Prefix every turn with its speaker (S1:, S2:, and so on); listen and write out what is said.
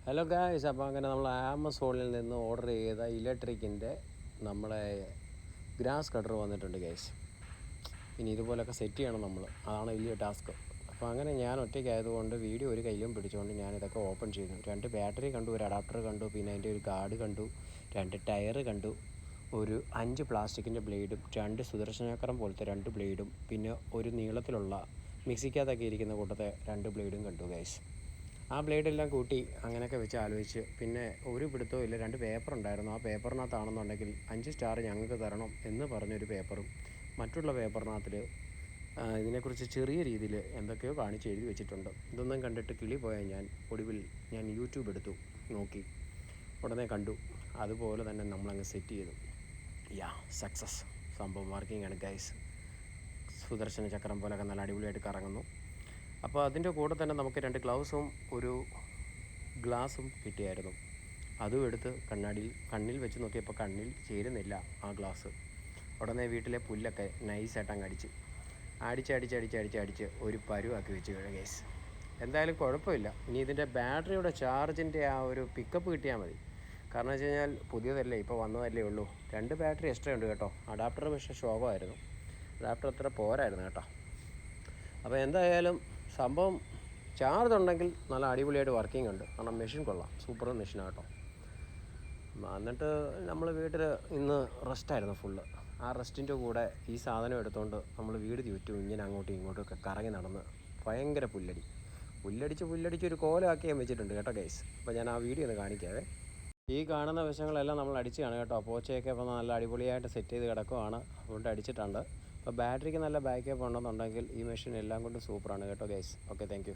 S1: Hello guys, അപ്പോൾ അങ്ങനെ നമ്മൾ ആമസോണിൽ നിന്ന് ഓർഡർ ചെയ്ത ഇലക്ട്രിക്കിൻ്റെ നമ്മളെ ഗ്രാസ് കട്ടർ വന്നിട്ടുണ്ട് ഗായ്സ്. ഇനി ഇതുപോലൊക്കെ സെറ്റ് ചെയ്യണം നമ്മൾ, അതാണ് വലിയ ടാസ്ക്. അപ്പോൾ അങ്ങനെ ഞാൻ ഒറ്റയ്ക്കായതുകൊണ്ട് വീഡിയോ ഒരു കയ്യിലും പിടിച്ചുകൊണ്ട് ഞാനിതൊക്കെ ഓപ്പൺ ചെയ്തു. 2 ബാറ്ററി കണ്ടു, ഒരു അഡാപ്റ്റർ കണ്ടു, പിന്നെ അതിൻ്റെ ഒരു ഗാർഡ് കണ്ടു, 2 ടയർ കണ്ടു, ഒരു 5 പ്ലാസ്റ്റിക്കിൻ്റെ ബ്ലേഡും, 2 സുദർശനചക്രം പോലത്തെ 2 ബ്ലേഡും, പിന്നെ ഒരു നീളത്തിലുള്ള മിക്സിക്കകത്തൊക്കെ ഇരിക്കുന്ന കൂട്ടത്തെ 2 ബ്ലേഡും കണ്ടു ഗൈസ്. ആ ബ്ലേഡെല്ലാം കൂട്ടി അങ്ങനെയൊക്കെ വെച്ച് ആലോചിച്ച് പിന്നെ ഒരു പിടുത്തവും ഇല്ല. 2 പേപ്പർ ഉണ്ടായിരുന്നു. ആ പേപ്പറിനകത്താണെന്നുണ്ടെങ്കിൽ 5 സ്റ്റാർ ഞങ്ങൾക്ക് തരണം എന്ന് പറഞ്ഞൊരു പേപ്പറും, മറ്റുള്ള പേപ്പറിനകത്തിൽ ഇതിനെക്കുറിച്ച് ചെറിയ രീതിയിൽ എന്തൊക്കെയോ കാണിച്ച് എഴുതി വെച്ചിട്ടുണ്ട്. ഇതൊന്നും കണ്ടിട്ട് കിളി പോയാൽ ഒടുവിൽ ഞാൻ യൂട്യൂബ് എടുത്തു നോക്കി, ഉടനെ കണ്ടു. അതുപോലെ തന്നെ നമ്മളങ്ങ് സെറ്റ് ചെയ്തു. സക്സസ്. സംഭവം വർക്കിംഗ് ആണ് ഗൈസ്. സുദർശന ചക്രം പോലെയൊക്കെ നല്ല അടിപൊളിയായിട്ട് കറങ്ങുന്നു. അപ്പോൾ അതിൻ്റെ കൂടെ തന്നെ നമുക്ക് 2 ഗ്ലൗസും ഒരു ഗ്ലാസും കിട്ടിയായിരുന്നു. അതും എടുത്ത് കണ്ണിൽ വെച്ച് നോക്കിയപ്പോൾ കണ്ണിൽ ചേരുന്നില്ല ആ ഗ്ലാസ്. ഉടനെ വീട്ടിലെ പുല്ലൊക്കെ നൈസായിട്ട് അങ്ങ് അടിച്ച് ഒരു പരുവാക്കി വെച്ച് ഗൈസ്. എന്തായാലും കുഴപ്പമില്ല. ഇനി ഇതിൻ്റെ ബാറ്ററിയുടെ ചാർജിൻ്റെ ആ ഒരു പിക്കപ്പ് കിട്ടിയാൽ മതി. കാരണം വെച്ച് കഴിഞ്ഞാൽ പുതിയതല്ലേ, ഇപ്പോൾ വന്നതല്ലേ ഉള്ളൂ. 2 ബാറ്ററി എക്സ്ട്രാ ഉണ്ട് കേട്ടോ. അഡാപ്റ്റർ പക്ഷേ ശോഭമായിരുന്നു, അഡാപ്റ്റർ അത്ര പോരായിരുന്നു കേട്ടോ. അപ്പോൾ എന്തായാലും സംഭവം ചാർജ് ഉണ്ടെങ്കിൽ നല്ല അടിപൊളിയായിട്ട് വർക്കിംഗ് ഉണ്ട്. കാരണം മെഷീൻ കൊള്ളാം, സൂപ്പർ മെഷീനാണ് കേട്ടോ. എന്നിട്ട് നമ്മൾ വീട്ടിൽ ഇന്ന് റെസ്റ്റായിരുന്നു ഫുള്ള്. ആ റെസ്റ്റിൻ്റെ കൂടെ ഈ സാധനം എടുത്തുകൊണ്ട് നമ്മൾ വീട് ചുറ്റും ഇങ്ങനെ അങ്ങോട്ടും ഇങ്ങോട്ടുമൊക്കെ കറങ്ങി നടന്ന് ഭയങ്കര പുല്ലടിച്ച് ഒരു കോലമാക്കി ഞാൻ വെച്ചിട്ടുണ്ട് കേട്ടോ ഗൈസ്. അപ്പോൾ ഞാൻ ആ വീഡിയോ ഒന്ന് കാണിക്കാവേ. ഈ കാണുന്ന വശങ്ങളെല്ലാം നമ്മൾ അടിച്ചാണ് കേട്ടോ. പോച്ചയൊക്കെ ഇപ്പോൾ നല്ല അടിപൊളിയായിട്ട് സെറ്റ് ചെയ്ത് കിടക്കുവാണ്, അതുകൊണ്ട് അടിച്ചിട്ടുണ്ട്. അപ്പോൾ ബാറ്ററിക്ക് നല്ല ബാക്കപ്പ് ഉണ്ടെന്നുണ്ടെങ്കിൽ ഈ മെഷീൻ എല്ലാം കൊണ്ട് സൂപ്പറാണ് കേട്ടോ ഗൈസ്. Okay, thank you.